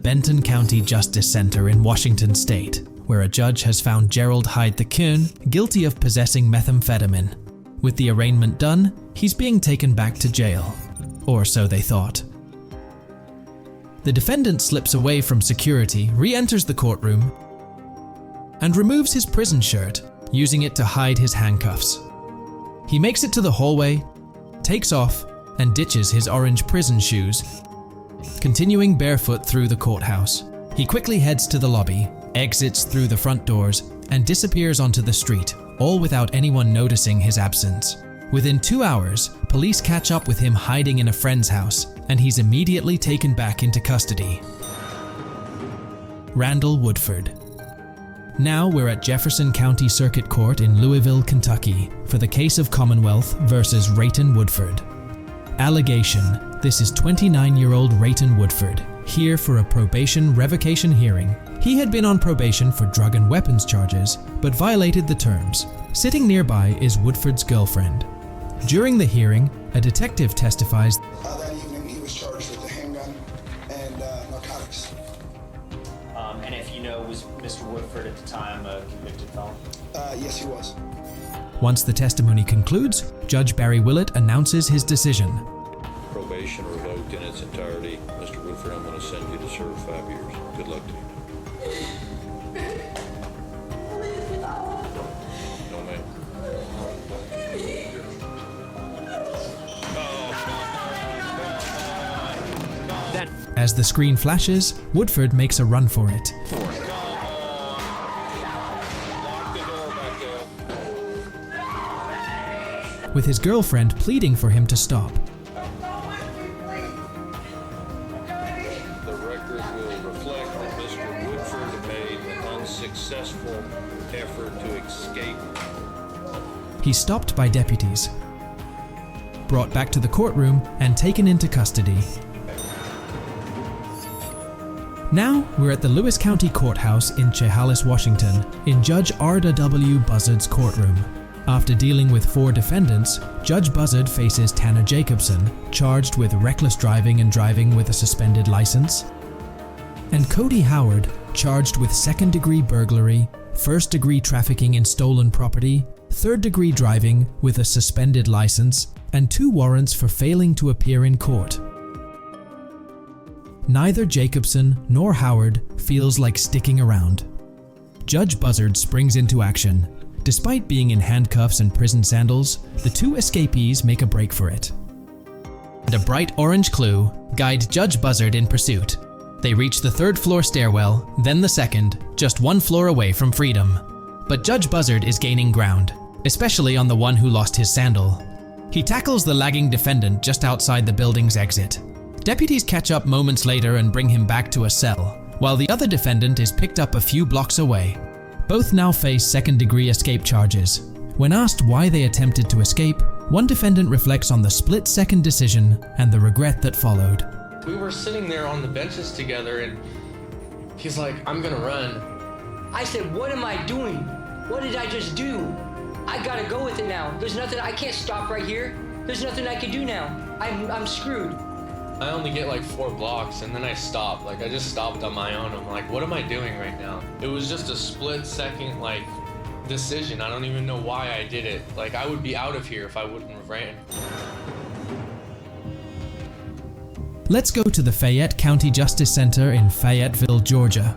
Benton County Justice Center in Washington State, where a judge has found Gerald Hyde the Coon guilty of possessing methamphetamine. With the arraignment done, he's being taken back to jail. Or so they thought. The defendant slips away from security, re-enters the courtroom, and removes his prison shirt, using it to hide his handcuffs. He makes it to the hallway, takes off, and ditches his orange prison shoes, continuing barefoot through the courthouse. He quickly heads to the lobby, exits through the front doors, and disappears onto the street, all without anyone noticing his absence. Within 2 hours, police catch up with him hiding in a friend's house, and he's immediately taken back into custody. Randall Woodford. Now we're at Jefferson County Circuit Court in Louisville, Kentucky, for the case of Commonwealth versus Rayton Woodford. Allegation: this is 29-year-old Rayton Woodford, here for a probation revocation hearing. He had been on probation for drug and weapons charges, but violated the terms. Sitting nearby is Woodford's girlfriend. During the hearing, a detective testifies that evening he was charged with a handgun and narcotics. And if you know, was Mr. Woodford at the time a convicted felon? Yes, he was. Once the testimony concludes, Judge Barry Willett announces his decision. Probation revoked in its entirety. Mr. Woodford, I'm going to send you to serve 5 years. Good luck to you. No, ma'am. As the screen flashes, Woodford makes a run for it. With his girlfriend pleading for him to stop. The record will reflect that Mr. Woodford made an unsuccessful effort to escape. He's stopped by deputies, brought back to the courtroom, and taken into custody. Now we're at the Lewis County Courthouse in Chehalis, Washington, in Judge Arda W. Buzzard's courtroom. After dealing with 4 defendants, Judge Buzzard faces Tanner Jacobson, charged with reckless driving and driving with a suspended license, and Cody Howard, charged with second-degree burglary, first-degree trafficking in stolen property, third-degree driving with a suspended license, and 2 warrants for failing to appear in court. Neither Jacobson nor Howard feels like sticking around. Judge Buzzard springs into action. Despite being in handcuffs and prison sandals, the 2 escapees make a break for it. And a bright orange clue guide Judge Buzzard in pursuit. They reach the 3rd floor stairwell, then the 2nd, just 1 floor away from freedom. But Judge Buzzard is gaining ground, especially on the one who lost his sandal. He tackles the lagging defendant just outside the building's exit. Deputies catch up moments later and bring him back to a cell, while the other defendant is picked up a few blocks away. Both now face second-degree escape charges. When asked why they attempted to escape, one defendant reflects on the split-second decision and the regret that followed. We were sitting there on the benches together and he's like, I'm gonna run. I said, what am I doing? What did I just do? I gotta go with it now. There's nothing, I can't stop right here. There's nothing I can do now. I'm screwed. I only get like 4 blocks and then I stopped. Like I just stopped on my own. I'm like, what am I doing right now? It was just a split second like decision. I don't even know why I did it. Like I would be out of here if I wouldn't have ran. Let's go to the Fayette County Justice Center in Fayetteville, Georgia,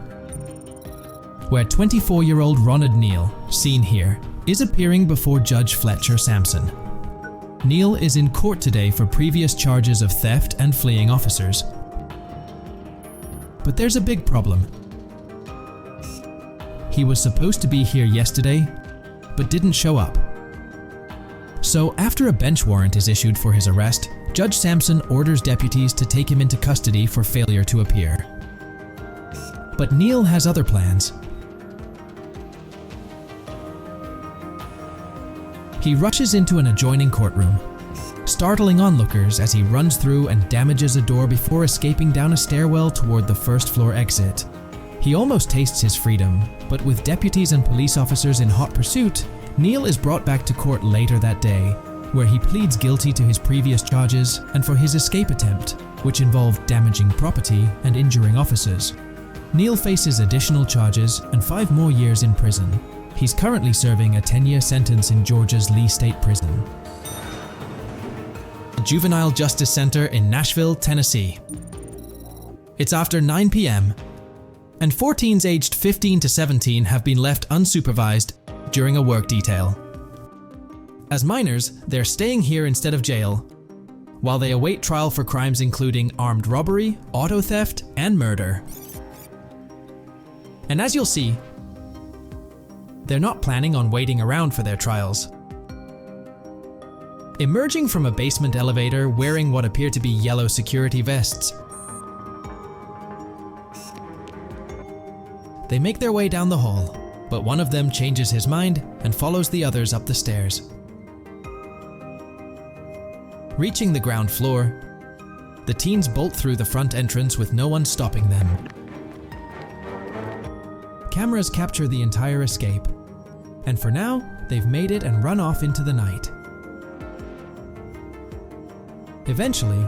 where 24-year-old Ronald Neal, seen here, is appearing before Judge Fletcher Sampson. Neal is in court today for previous charges of theft and fleeing officers. But there's a big problem. He was supposed to be here yesterday, but didn't show up. So after a bench warrant is issued for his arrest, Judge Sampson orders deputies to take him into custody for failure to appear. But Neal has other plans. He rushes into an adjoining courtroom, startling onlookers as he runs through and damages a door before escaping down a stairwell toward the 1st floor exit. He almost tastes his freedom, but with deputies and police officers in hot pursuit, Neal is brought back to court later that day, where he pleads guilty to his previous charges and for his escape attempt. which involved damaging property and injuring officers. Neil faces additional charges and 5 more years in prison. He's currently serving a 10-year sentence in Georgia's Lee State Prison. The Juvenile Justice Center in Nashville, Tennessee. It's after 9 p.m., and 4 teens aged 15 to 17 have been left unsupervised during a work detail. As minors, they're staying here instead of jail, while they await trial for crimes including armed robbery, auto theft, and murder. And as you'll see, they're not planning on waiting around for their trials. Emerging from a basement elevator wearing what appear to be yellow security vests, they make their way down the hall, but one of them changes his mind and follows the others up the stairs. Reaching the ground floor, the teens bolt through the front entrance with no one stopping them. Cameras capture the entire escape, and for now, they've made it and run off into the night. Eventually,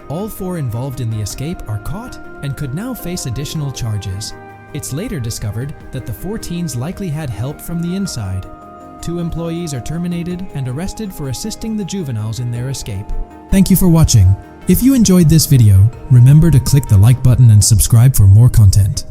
all 4 involved in the escape are caught and could now face additional charges. It's later discovered that the 4 teens likely had help from the inside. 2 employees are terminated and arrested for assisting the juveniles in their escape. Thank you for watching. If you enjoyed this video, remember to click the like button and subscribe for more content.